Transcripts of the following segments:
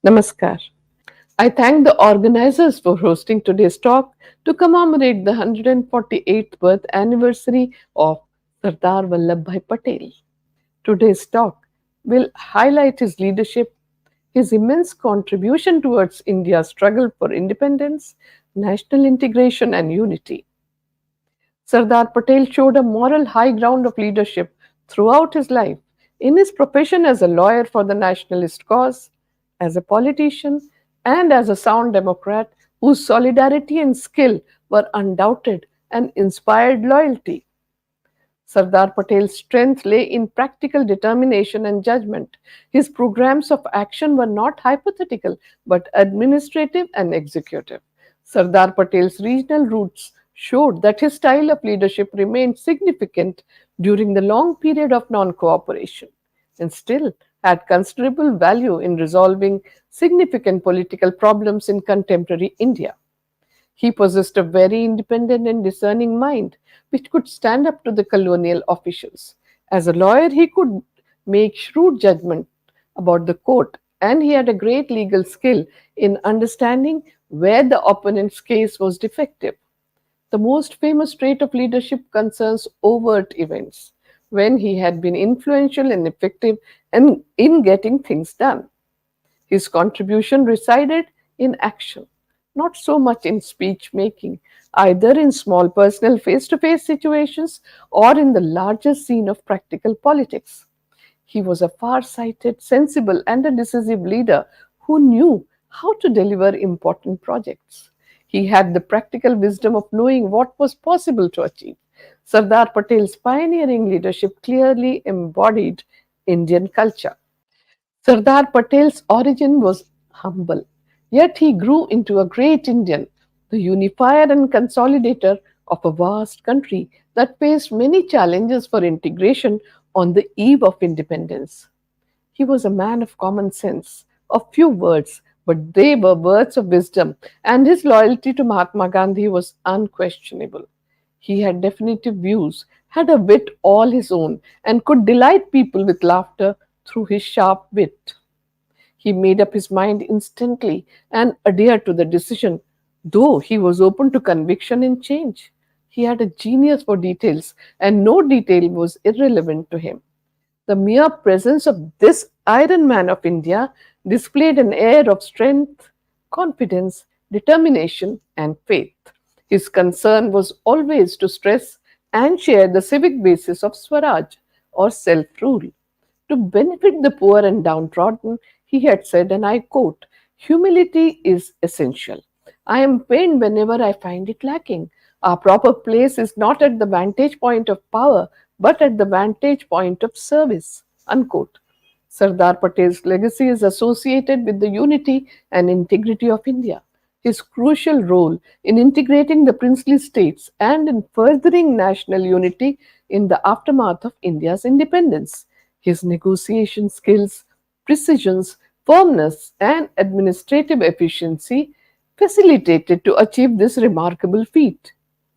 Namaskar. I thank the organizers for hosting today's talk to commemorate the 148th birth anniversary of Sardar Vallabhbhai Patel. Today's talk will highlight his leadership, his immense contribution towards India's struggle for independence, national integration, and unity. Sardar Patel showed a moral high ground of leadership throughout his life, in his profession as a lawyer for the nationalist cause, as a politician, and as a sound democrat whose solidarity and skill were undoubted and inspired loyalty. Sardar Patel's strength lay in practical determination and judgment. His programs of action were not hypothetical but administrative and executive. Sardar Patel's regional roots showed that his style of leadership remained significant during the long period of non cooperation and still had considerable value in resolving significant political problems in contemporary India. He possessed a very independent and discerning mind, which could stand up to the colonial officials. As a lawyer, he could make shrewd judgment about the court, and he had a great legal skill in understanding where the opponent's case was defective. The most famous trait of leadership concerns overt events, when he had been influential and effective in getting things done. His contribution resided in action, not so much in speech making, either in small personal face to face situations or in the larger scene of practical politics. He was a far sighted, sensible, and a decisive leader who knew how to deliver important projects. He had the practical wisdom of knowing what was possible to achieve. Sardar Patel's pioneering leadership clearly embodied Indian culture. Sardar Patel's origin was humble, yet he grew into a great Indian, the unifier and consolidator of a vast country that faced many challenges for integration on the eve of independence. He was a man of common sense, of few words, but they were words of wisdom, and his loyalty to Mahatma Gandhi was unquestionable. He had definitive views, had a wit all his own, and could delight people with laughter through his sharp wit. He made up his mind instantly and adhered to the decision, though he was open to conviction and change. He had a genius for details, and no detail was irrelevant to him. The mere presence of this Iron Man of India displayed an air of strength, confidence, determination, and faith. His concern was always to stress and share the civic basis of Swaraj or self rule. To benefit the poor and downtrodden, he had said, and I quote, "Humility is essential. I am pained whenever I find it lacking. Our proper place is not at the vantage point of power, but at the vantage point of service." Unquote. Sardar Patel's legacy is associated with the unity and integrity of India. His crucial role in integrating the princely states and in furthering national unity in the aftermath of India's independence. His negotiation skills, precisions, firmness, and administrative efficiency facilitated to achieve this remarkable feat.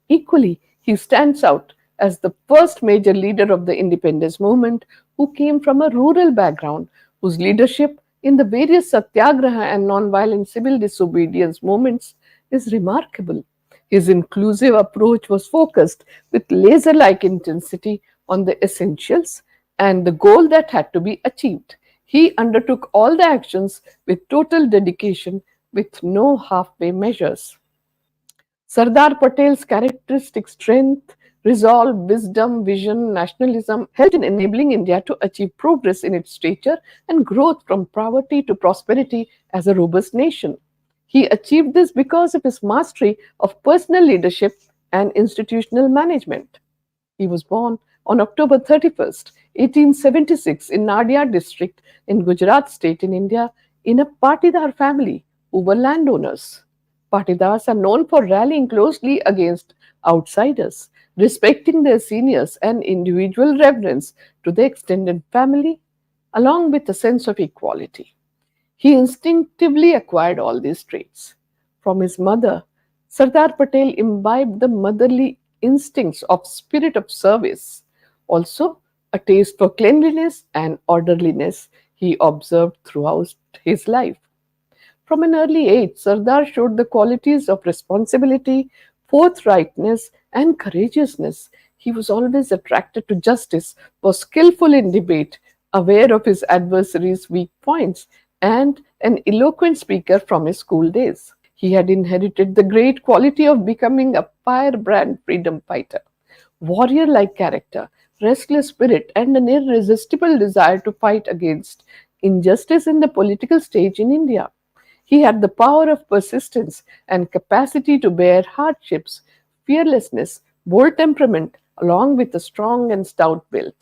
Equally, he stands out as the first major leader of the independence movement who came from a rural background, whose leadership in the various satyagraha and non-violent civil disobedience movements is remarkable. His inclusive approach was focused with laser like intensity on the essentials and the goal that had to be achieved. He undertook all the actions with total dedication, with no halfway measures. Sardar Patel's characteristic strength, resolve, wisdom, vision, nationalism helped in enabling India to achieve progress in its stature and growth from poverty to prosperity as a robust nation. He achieved this because of his mastery of personal leadership and institutional management. He was born on October 31st, 1876, in Nadia district in Gujarat state in India, in a Patidar family who were landowners. Patidars are known for rallying closely against outsiders, respecting their seniors, and individual reverence to the extended family, along with a sense of equality. He instinctively acquired all these traits. From his mother, Sardar Patel imbibed the motherly instincts of spirit of service. Also, a taste for cleanliness and orderliness he observed throughout his life. From an early age, Sardar showed the qualities of responsibility, forthrightness, and courageousness. He was always attracted to justice, was skillful in debate, aware of his adversaries' weak points, and an eloquent speaker from his school days. He had inherited the great quality of becoming a firebrand freedom fighter. Warrior like character, restless spirit, and an irresistible desire to fight against injustice in the political stage in India. He had the power of persistence and capacity to bear hardships, fearlessness, bold temperament, along with a strong and stout build.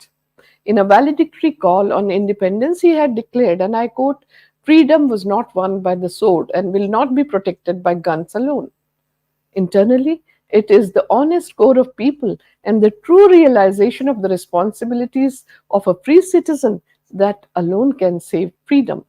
In a valedictory call on independence, he had declared, and I quote, "Freedom was not won by the sword and will not be protected by guns alone. Internally, it is the honest core of people and the true realization of the responsibilities of a free citizen that alone can save freedom."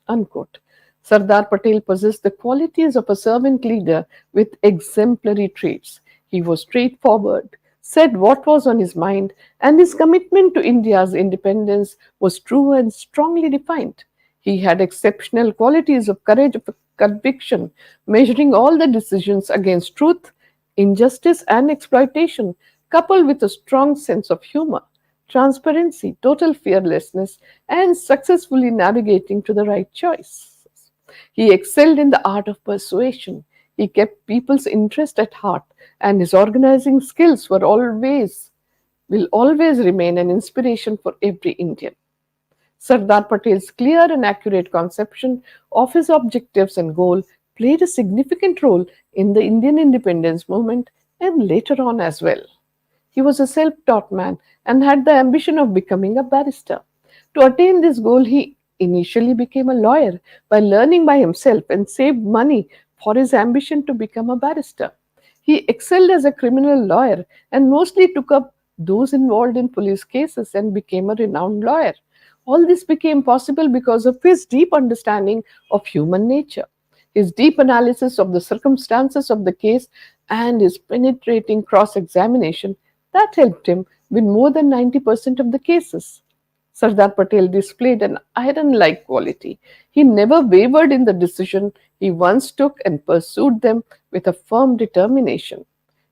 Unquote. Sardar Patel possessed the qualities of a servant leader with exemplary traits. He was straightforward, said what was on his mind, and his commitment to India's independence was true and strongly defined. He had exceptional qualities of courage of conviction, measuring all the decisions against truth, injustice, and exploitation, coupled with a strong sense of humor, transparency, total fearlessness, and successfully navigating to the right choice. He excelled in the art of persuasion. He kept people's interest at heart, and his organizing skills will always remain an inspiration for every Indian. Sardar Patel's clear and accurate conception of his objectives and goal played a significant role in the Indian independence movement and later on as well. He was a self taught man and had the ambition of becoming a barrister. To attain this goal, he initially became a lawyer by learning by himself and saved money for his ambition to become a barrister. He excelled as a criminal lawyer and mostly took up those involved in police cases and became a renowned lawyer. All this became possible because of his deep understanding of human nature, his deep analysis of the circumstances of the case, and his penetrating cross examination that helped him win more than 90% of the cases. Sardar Patel displayed an iron like quality. He never wavered in the decision he once took and pursued them with a firm determination.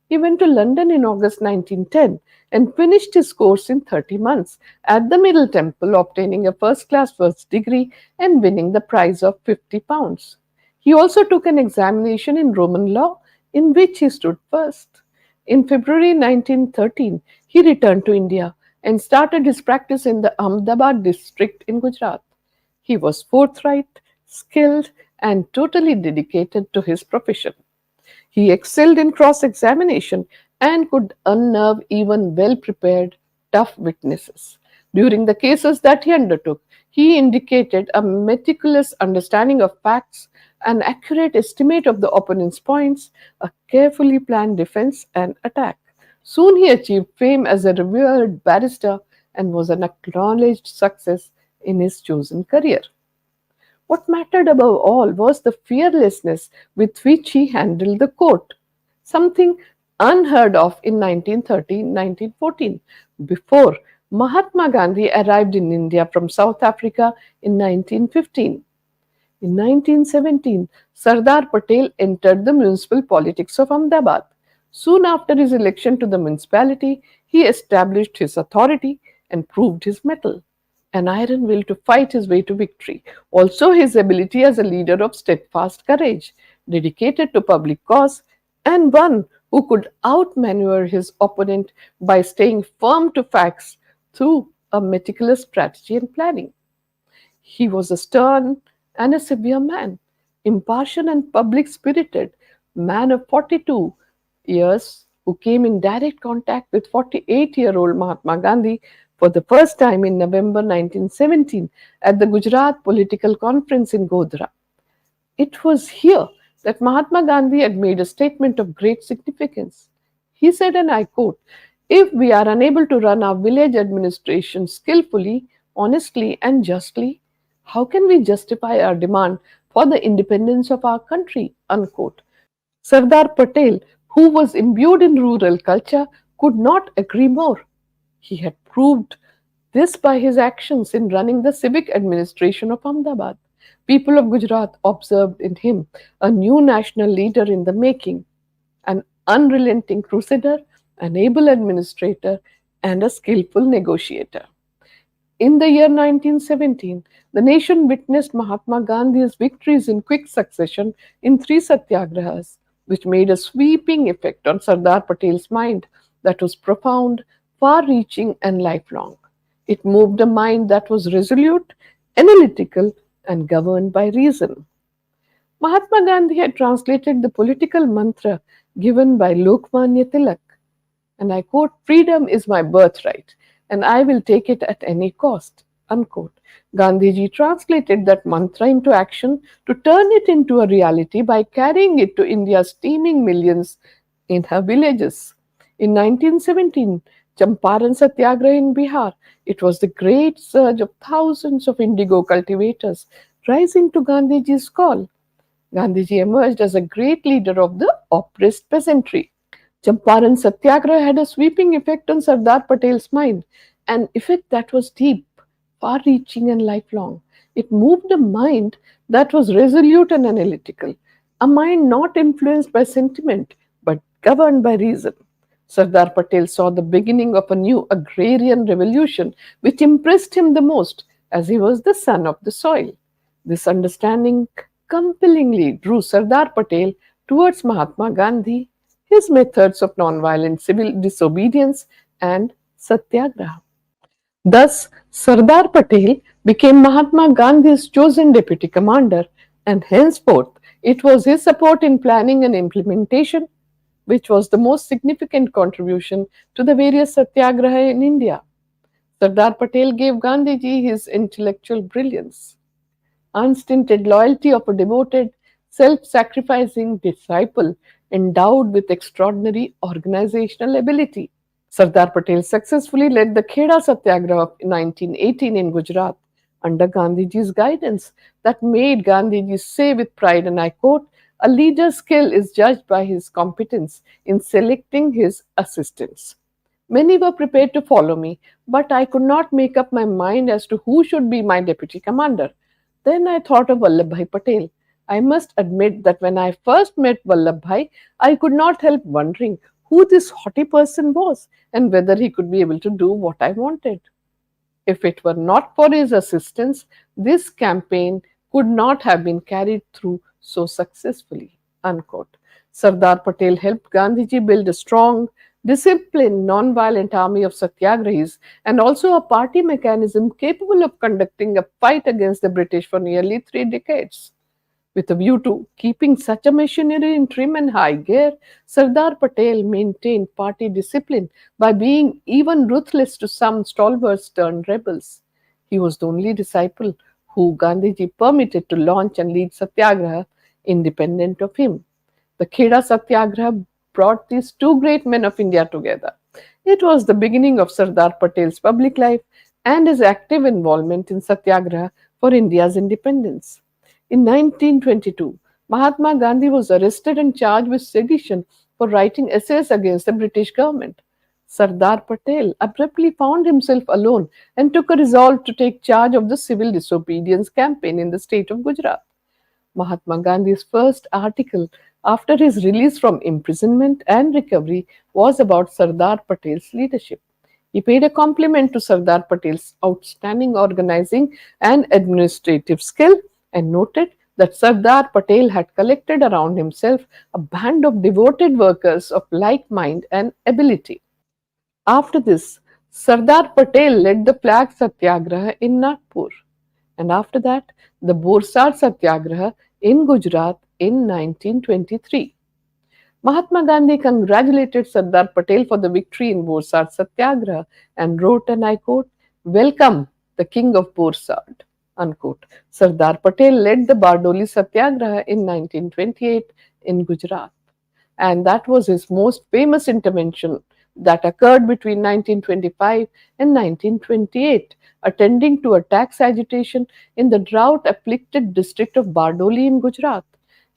He went to London in August 1910 and finished his course in 30 months at the Middle Temple, obtaining a first class first degree and winning the prize of £50. He also took an examination in Roman law, in which he stood first. In February 1913, he returned to India and started his practice in the Ahmedabad district in Gujarat. He was forthright, skilled, and totally dedicated to his profession. He excelled in cross examination and could unnerve even well prepared, tough witnesses. During the cases that he undertook, he indicated a meticulous understanding of facts, an accurate estimate of the opponent's points, a carefully planned defense and attack. Soon he achieved fame as a revered barrister and was an acknowledged success in his chosen career. What mattered above all was the fearlessness with which he handled the court, something unheard of in 1913-1914, before Mahatma Gandhi arrived in India from South Africa in 1915. In 1917, Sardar Patel entered the municipal politics of Ahmedabad. Soon after his election to the municipality, he established his authority and proved his mettle, an iron will to fight his way to victory. Also, his ability as a leader of steadfast courage, dedicated to public cause, and one who could outmaneuver his opponent by staying firm to facts through a meticulous strategy and planning. He was a stern and a severe man, impartial and public spirited, man of 42 years who came in direct contact with 48-year-old Mahatma Gandhi for the first time in November 1917 at the Gujarat Political Conference in Godhra. It was here that Mahatma Gandhi had made a statement of great significance. He said, and I quote, "If we are unable to run our village administration skillfully, honestly, and justly, how can we justify our demand for the independence of our country?" Unquote. Sardar Patel, who was imbued in rural culture, could not agree more. He had proved this by his actions in running the civic administration of Ahmedabad. People of Gujarat observed in him a new national leader in the making, an unrelenting crusader, an able administrator, and a skillful negotiator. In the year 1917, the nation witnessed Mahatma Gandhi's victories in quick succession in three satyagrahas, which made a sweeping effect on Sardar Patel's mind that was profound, far reaching, and lifelong. It moved a mind that was resolute, analytical, and governed by reason. Mahatma Gandhi had translated the political mantra given by Lokmanya Tilak, and I quote, "Freedom is my birthright, and I will take it at any cost." Unquote. Gandhiji translated that mantra into action to turn it into a reality by carrying it to India's teeming millions in her villages. In 1917, Champaran Satyagraha in Bihar, it was the great surge of thousands of indigo cultivators rising to Gandhiji's call. Gandhiji emerged as a great leader of the oppressed peasantry. Champaran Satyagraha had a sweeping effect on Sardar Patel's mind, an effect that was deep, far reaching, and lifelong. It moved a mind that was resolute and analytical, a mind not influenced by sentiment but governed by reason. Sardar Patel saw the beginning of a new agrarian revolution which impressed him the most as he was the son of the soil. This understanding compellingly drew Sardar Patel towards Mahatma Gandhi, his methods of nonviolent civil disobedience, and satyagraha. Thus, Sardar Patel became Mahatma Gandhi's chosen deputy commander, and henceforth it was his support in planning and implementation which was the most significant contribution to the various satyagraha in India. Sardar Patel gave Gandhiji his intellectual brilliance, unstinted loyalty of a devoted, self sacrificing disciple endowed with extraordinary organizational ability. Sardar Patel successfully led the Kheda Satyagraha of 1918 in Gujarat under Gandhiji's guidance that made Gandhiji say with pride, and I quote, "A leader's skill is judged by his competence in selecting his assistants." Many were prepared to follow me, but I could not make up my mind as to who should be my deputy commander. Then I thought of Vallabhbhai Patel. I must admit that when I first met Vallabhbhai, I could not help wondering who this haughty person was and whether he could be able to do what I wanted. If it were not for his assistance, this campaign could not have been carried through so successfully. Unquote. Sardar Patel helped Gandhiji build a strong, disciplined, non-violent army of satyagrahis and also a party mechanism capable of conducting a fight against the British for nearly 3 decades. With a view to keeping such a machinery in trim and high gear, Sardar Patel maintained party discipline by being even ruthless to some stalwarts turned rebels. He was the only disciple who Gandhiji permitted to launch and lead Satyagraha independent of him. The Kheda Satyagraha brought these two great men of India together. It was the beginning of Sardar Patel's public life and his active involvement in Satyagraha for India's independence. In 1922, Mahatma Gandhi was arrested and charged with sedition for writing essays against the British government. Sardar Patel abruptly found himself alone and took a resolve to take charge of the civil disobedience campaign in the state of Gujarat. Mahatma Gandhi's first article after his release from imprisonment and recovery was about Sardar Patel's leadership. He paid a compliment to Sardar Patel's outstanding organizing and administrative skill and noted that Sardar Patel had collected around himself a band of devoted workers of like mind and ability. After this, Sardar Patel led the flag satyagraha in Nagpur, and after that, the Borsad Satyagraha in Gujarat in 1923. Mahatma Gandhi congratulated Sardar Patel for the victory in Borsad Satyagraha and wrote, and I quote, "Welcome, the king of Borsad." Unquote. Sardar Patel led the Bardoli Satyagraha in 1928 in Gujarat, and that was his most famous intervention that occurred between 1925 and 1928, attending to a tax agitation in the drought afflicted district of Bardoli in Gujarat.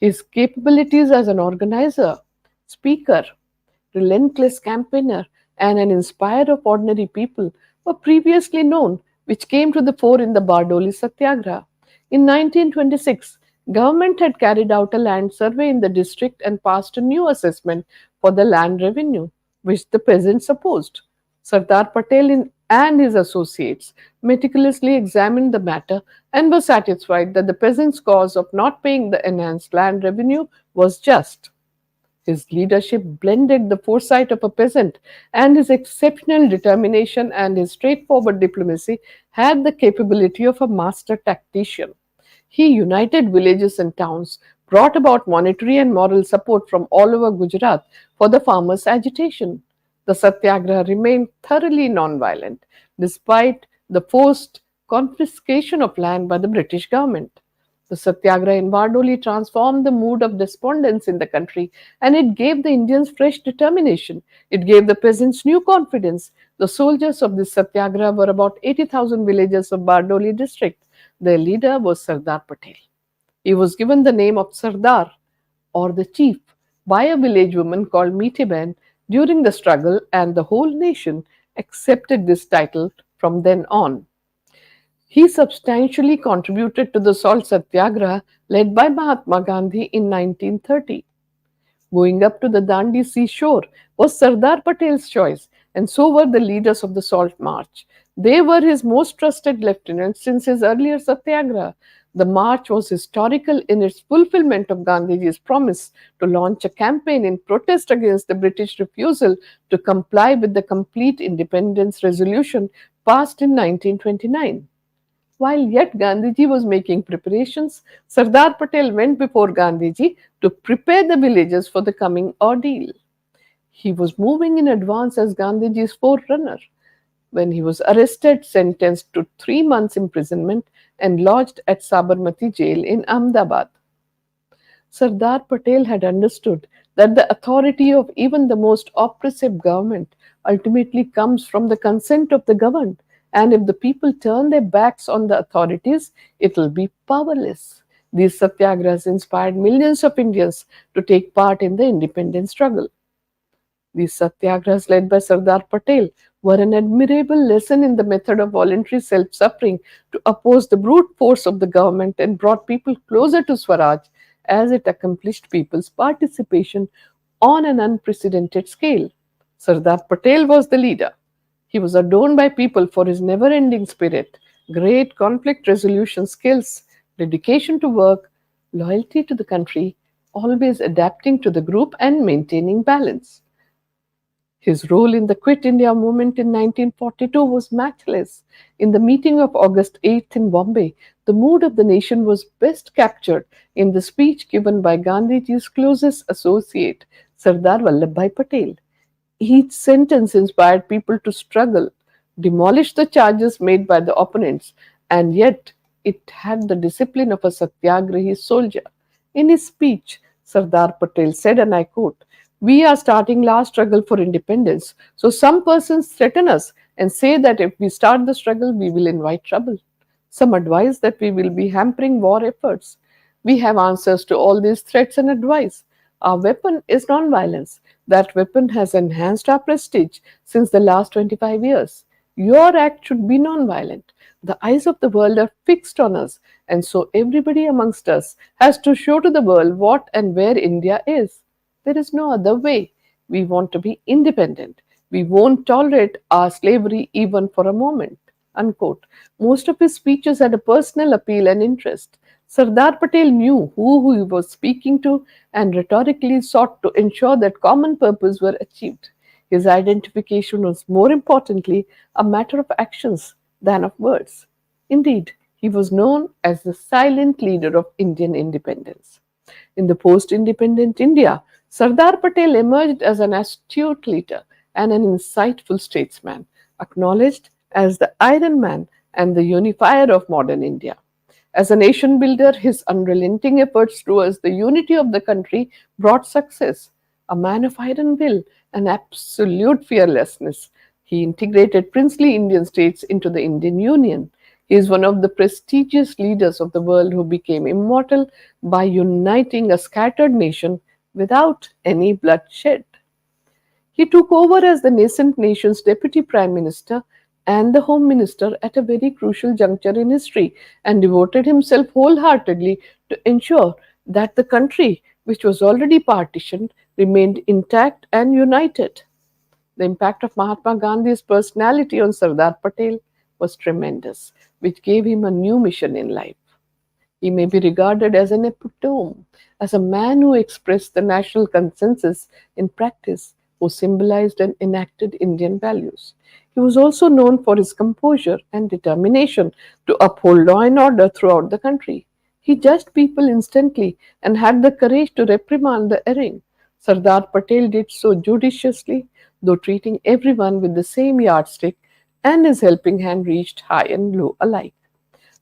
His capabilities as an organizer, speaker, relentless campaigner, and an inspirer of ordinary people were previously known, which came to the fore in the Bardoli Satyagraha. In 1926, government had carried out a land survey in the district and passed a new assessment for the land revenue, which the peasants opposed. Sardar Patel and his associates meticulously examined the matter and were satisfied that the peasants' cause of not paying the enhanced land revenue was just. His leadership blended the foresight of a peasant, and his exceptional determination and his straightforward diplomacy had the capability of a master tactician. He united villages and towns, brought about monetary and moral support from all over Gujarat for the farmers' agitation. The Satyagraha remained thoroughly nonviolent, despite the forced confiscation of land by the British government. The Satyagraha in Bardoli transformed the mood of despondence in the country, and it gave the Indians fresh determination. It gave the peasants new confidence. The soldiers of this Satyagraha were about 80,000 villagers of Bardoli district. Their leader was Sardar Patel. He was given the name of Sardar, or the chief, by a village woman called Meeteben during the struggle, and the whole nation accepted this title from then on. He substantially contributed to the salt satyagraha led by Mahatma Gandhi in 1930. Going up to the Dandi seashore was Sardar Patel's choice, and so were the leaders of the Salt March. They were his most trusted lieutenants since his earlier satyagraha. The march was historical in its fulfillment of Gandhiji's promise to launch a campaign in protest against the British refusal to comply with the complete independence resolution passed in 1929. While yet Gandhiji was making preparations, Sardar Patel went before Gandhiji to prepare the villagers for the coming ordeal. He was moving in advance as Gandhiji's forerunner when he was arrested, sentenced to 3 months' imprisonment, and lodged at Sabarmati jail in Ahmedabad. Sardar Patel had understood that the authority of even the most oppressive government ultimately comes from the consent of the governed, and if the people turn their backs on the authorities, it will be powerless. These satyagrahas inspired millions of Indians to take part in the independence struggle. These satyagrahas led by Sardar Patel were an admirable lesson in the method of voluntary self-suffering to oppose the brute force of the government and brought people closer to Swaraj as it accomplished people's participation on an unprecedented scale. Sardar Patel was the leader. He was adored by people for his never ending spirit, great conflict resolution skills, dedication to work, loyalty to the country, always adapting to the group and maintaining balance. His role in the Quit India movement in 1942 was matchless. In the meeting of August 8th in Bombay, the mood of the nation was best captured in the speech given by Gandhiji's closest associate, Sardar Vallabhbhai Patel. Each sentence inspired people to struggle, demolish the charges made by the opponents, and yet it had the discipline of a satyagrahi soldier. In his speech, Sardar Patel said, and I quote, "We are starting last struggle for independence, so some persons threaten us and say that if we start the struggle, we will invite trouble. Some advise that we will be hampering war efforts. We have answers to all these threats and advice. Our weapon is nonviolence. That weapon has enhanced our prestige since the last 25 years. Your act should be nonviolent. The eyes of the world are fixed on us, and so everybody amongst us has to show to the world what and where India is. There is no other way. We want to be independent. We won't tolerate our slavery even for a moment." Unquote. Most of his speeches had a personal appeal and interest. Sardar Patel knew who he was speaking to and rhetorically sought to ensure that common purpose were achieved. His identification was more importantly a matter of actions than of words. Indeed, he was known as the silent leader of Indian independence. In the post independent India, Sardar Patel emerged as an astute leader and an insightful statesman, acknowledged as the Iron Man and the unifier of modern India. As a nation builder, his unrelenting efforts towards the unity of the country brought success. A man of iron will and absolute fearlessness, he integrated princely Indian states into the Indian Union. He is one of the prestigious leaders of the world who became immortal by uniting a scattered nation without any bloodshed. He took over as the nascent nation's deputy prime minister, and the Home Minister at a very crucial juncture in history, and devoted himself wholeheartedly to ensure that the country, which was already partitioned, remained intact and united. The impact of Mahatma Gandhi's personality on Sardar Patel was tremendous, which gave him a new mission in life. He may be regarded as an epitome, as a man who expressed the national consensus in practice, who symbolized and enacted Indian values. He was also known for his composure and determination to uphold law and order throughout the country. He judged people instantly and had the courage to reprimand the erring. Sardar Patel did so judiciously, though treating everyone with the same yardstick, and his helping hand reached high and low alike.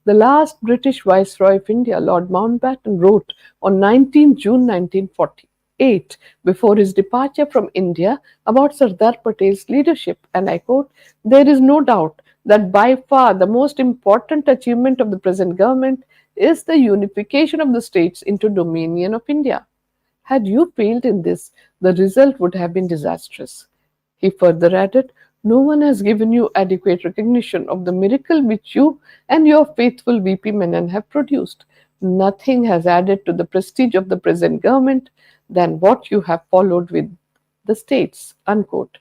The last British Viceroy of India, Lord Mountbatten, wrote on 19 June 1948, before his departure from India, about Sardar Patel's leadership, and I quote, "There is no doubt that by far the most important achievement of the present government is the unification of the states into Dominion of India. Had you failed in this, the result would have been disastrous." He further added, "No one has given you adequate recognition of the miracle which you and your faithful VP Menon have produced. Nothing has added to the prestige of the present government than what you have followed with the states." Unquote.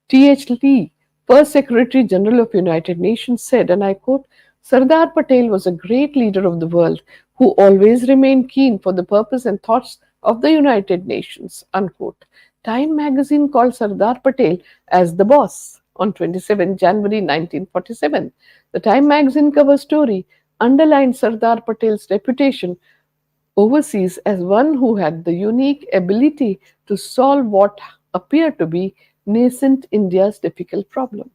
T.H. Lee, first Secretary General of United Nations, said, and I quote, "Sardar Patel was a great leader of the world who always remained keen for the purpose and thoughts of the United Nations." Unquote. Time magazine called Sardar Patel as the boss on 27 January 1947. The Time magazine cover story underlined Sardar Patel's reputation overseas as one who had the unique ability to solve what appeared to be nascent India's difficult problem.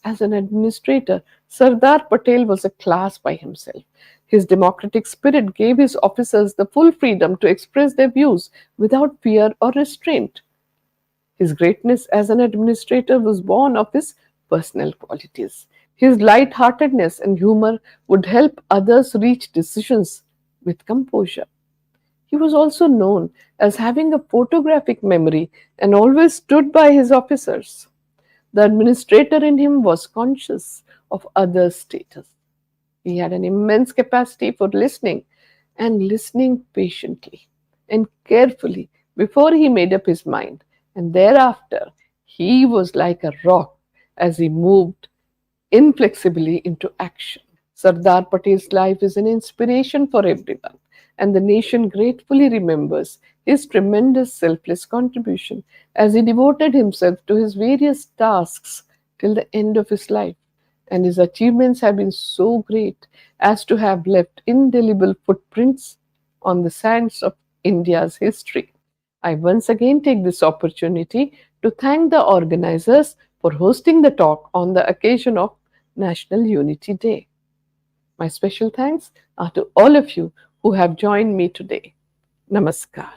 As an administrator, Sardar Patel was a class by himself. His democratic spirit gave his officers the full freedom to express their views without fear or restraint. His greatness as an administrator was born of his personal qualities. His light-heartedness and humor would help others reach decisions with composure. He was also known as having a photographic memory and always stood by his officers. The administrator in him was conscious of others' status. He had an immense capacity for listening and listening patiently and carefully before he made up his mind. And thereafter, he was like a rock as he moved inflexibly into action. Sardar Patel's life is an inspiration for everyone, and the nation gratefully remembers his tremendous selfless contribution as he devoted himself to his various tasks till the end of his life. And his achievements have been so great as to have left indelible footprints on the sands of India's history. I once again take this opportunity to thank the organizers for hosting the talk on the occasion of National Unity Day. My special thanks are to all of you who have joined me today. Namaskar.